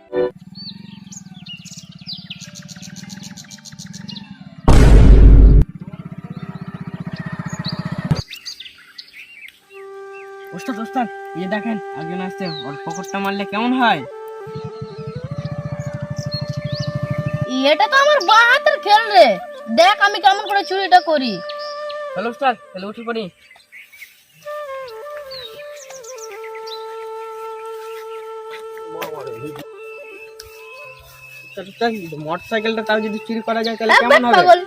ওস্তাদ ওস্তাদ এই দেখেন একজন আসছে, ওর পকেটটা মারলে কেমন হয়? এটা তো আমার বাঁ হাতের খেল রে, দেখ আমি কেমন করে চুরিটা করি। হ্যালো ওস্তাদ, তাহলে উঠে পড়ি। মোটরসাইকেলটা তাও যদি চুরি করা যায় তাহলে কেমন হবে? পাগল,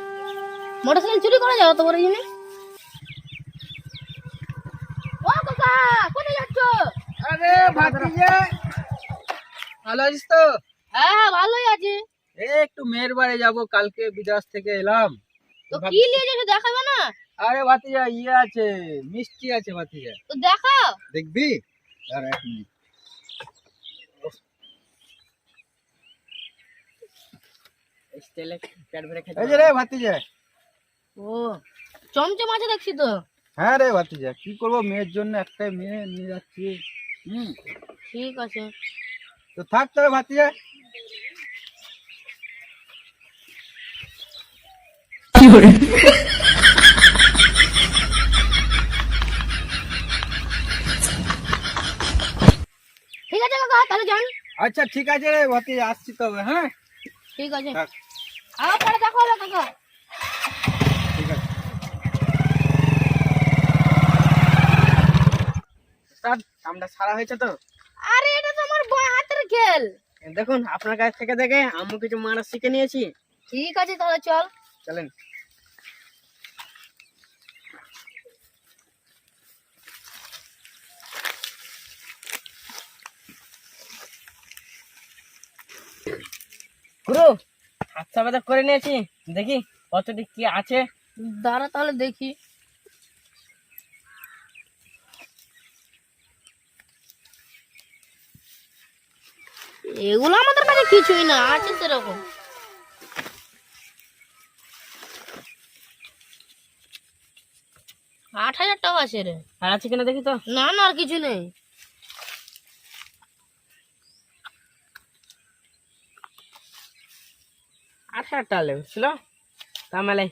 মোটরসাইকেল চুরি করা যাও তো বড় জিনিস। ও কাকা, কোথায় যাচ্ছ? আরে ভাতিজা, ভালো আছিস তো? হ্যাঁ ভালোই আছি। একটু মেয়ের বাড়ি যাবো, কালকে বিদেশ থেকে এলাম। তো কি নিয়ে যাচ্ছ, দেখাবে না? আরে ভাতিজা ইয়ে আছে, মিষ্টি আছে ভাতিজা। তো দেখাও। দেখবি? দাঁড়া এক মিনিট। এই যে রে ভাতিজা। ও চমচম আছে দেখছি তো। হ্যাঁ রে ভাতিজা, কি করবো, মেয়ের জন্য একটাই মেয়ে নিয়ে যাচ্ছি। ঠিক আছে, তো থাক তবে ভাতিজা। ঠিক আছে কাকা, তাহলে যান। আচ্ছা ঠিক আছে রে ভাতিজা, আসছি তবে। হ্যাঁ ঠিক আছে, থাক। আবার পরে দেখা হবে কাকা। ঠিক আছে। কামটা সারা হয়েছে তো? আরে এটা তো আমার বাঁ হাতের খেল। দেখুন আপনার কাছ থেকে দেখে আমি কিছু মারা শিখে নিয়েছি। ঠিক আছে তাহলে চল। চলেন। গুরু হাতটা বাদা করে নিয়েছি, দেখি কতটি কি আছে। দাঁড়া তাহলে দেখি। এগুলো আমাদের কাছে কিছুই না, আছে সেরকম। 8,000 টাকা আছে রে। আর আছে কিনা দেখি তো। না না, আর কিছু নেই। 8,000 টাকা লেগেছিল তাহলে।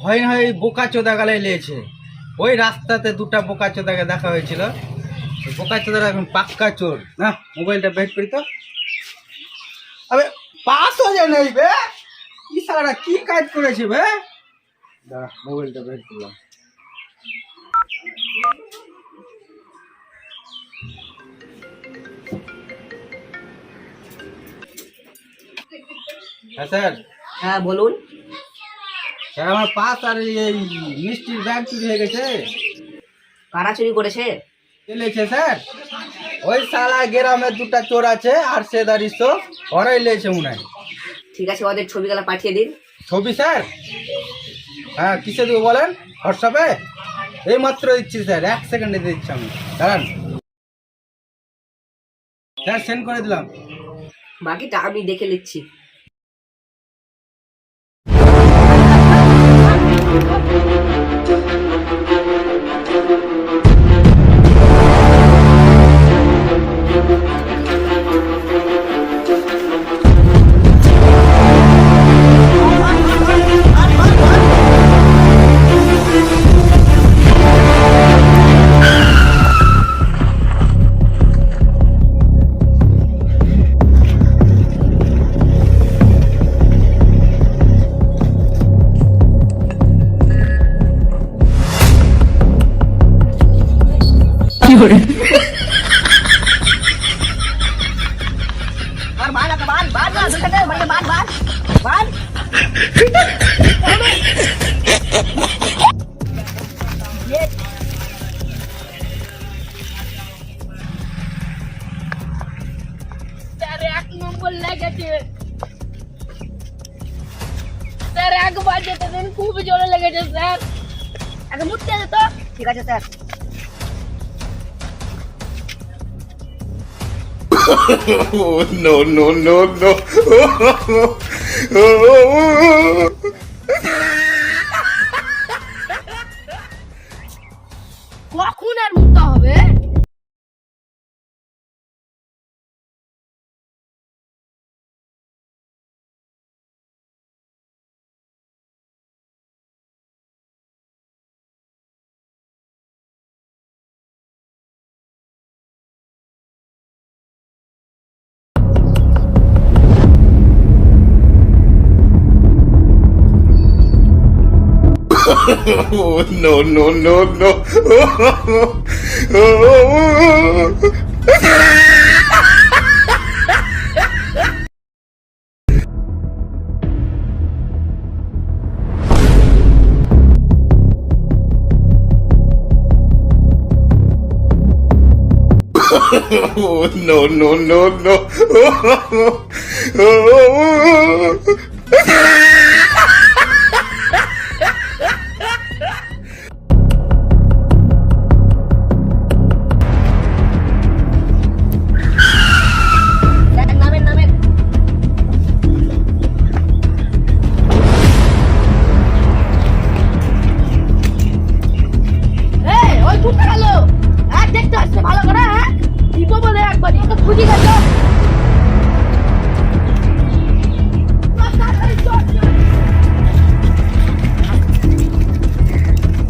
হয় না, ওই বোকা চোদা গালে লেগেছে। ওই রাস্তাতে দুটা বোকা চোদাকে দেখা হয়েছিল। বোকা চোদারা এখন পাক্কা চোর। না মোবাইলটা বের করি তো। আবে পাস হয়ে যায় নাই বে, ইশারা কি কাজ করেছে বে। দাঁড়া মোবাইলটা বের করলাম। হ্যাঁ স্যার। হ্যাঁ বলুন। স্যার আমার পাস আর এই মিষ্টির ব্যাগ চুরি হয়ে গেছে। কারা চুরি করেছে? লেছে স্যার, ওই শালা গ্রামের দুটা চোর আছে আর সে দাঁড়িয়েছ, ওরাই লেছে মনে হয়। ঠিক আছে, ওদের ছবিগুলো পাঠিয়ে দিন। ছবি স্যার? হ্যাঁ কিসে দেবো বলেন? হোয়াটসঅ্যাপে এই মাত্র দিচ্ছি স্যার, 1 সেকেন্ডে দিচ্ছি আমি, দাঁড়ান স্যার, সেন্ড করে দিলাম। বাকিটা আমি দেখে নিচ্ছি। স্যার 1 নম্বর লেগেছে। স্যার আমাকে বাঁচাতে দিন, খুবই জোরে লেগেছে স্যার। আগে মুততে আছে তো। ঠিক আছে sir. Oh, no, no, no, no. কখন আর মুততে হবে? Oh, no, no, no, no. Oh, no, no, no, no. Sir নামেন নামেন। এই, ওই কোথায় গেল? হ্যাঁ, দেখতে আসছে ভালো করে, হ্যাঁ? দিবো বলে একবারই। ওকে খুঁজে গেল।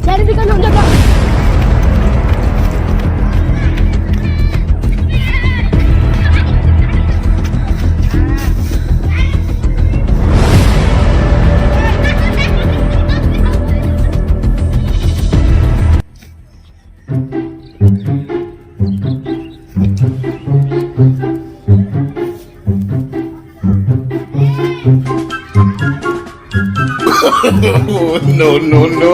চারিদিকে নজর রাখ। Oh, no, no, no,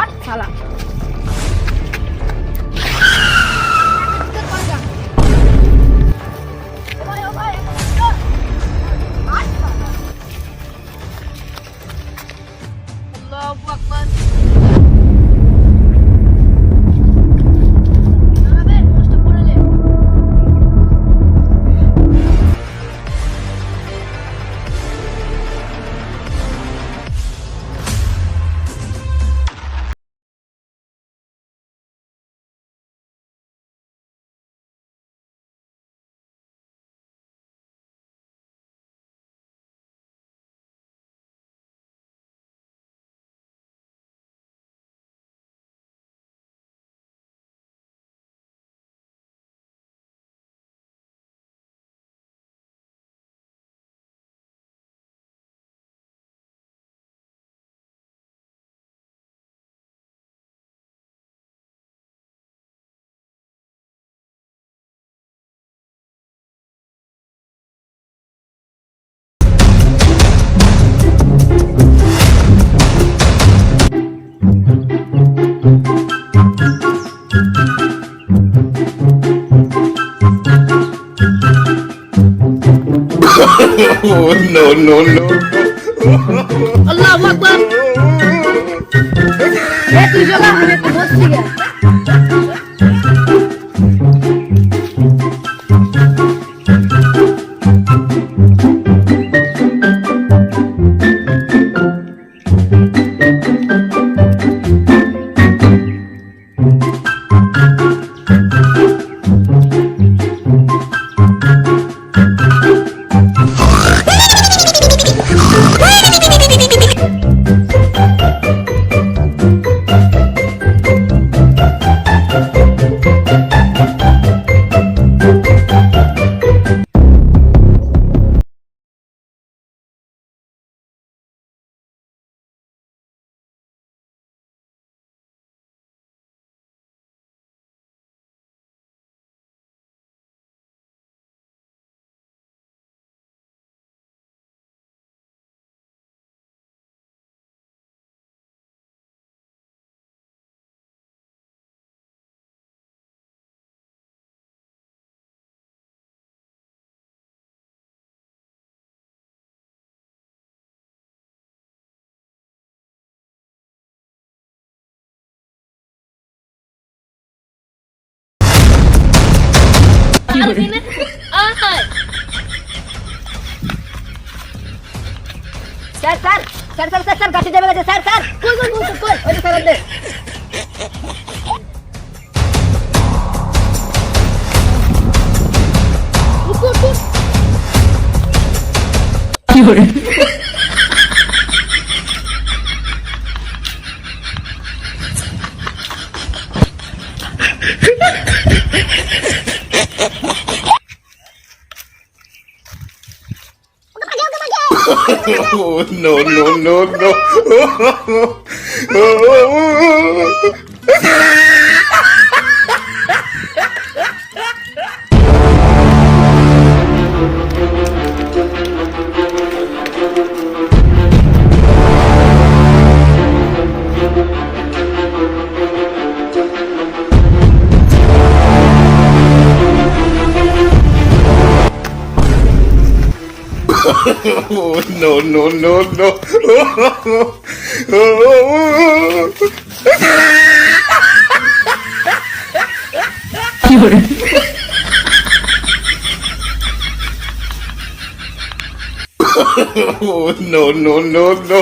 আট শালা। আল্লাহু আকবার। দাঁড়াবে, নষ্ট করলে। Oh, no, no, no. আল্লাহু আকবার। এ তুই চলা, আমি একটু বসছি গে। আসবি না? আয়। Sir sir sir sir sir sir গাছে যাবে গেছে স্যার স্যার কই কই কই কই ওই যে স্যার ওই যে। উঠ, উঠ, উঠ। Oh, no, no, no, no. Oh, no, no, no, no. Oh, no, no, no, no.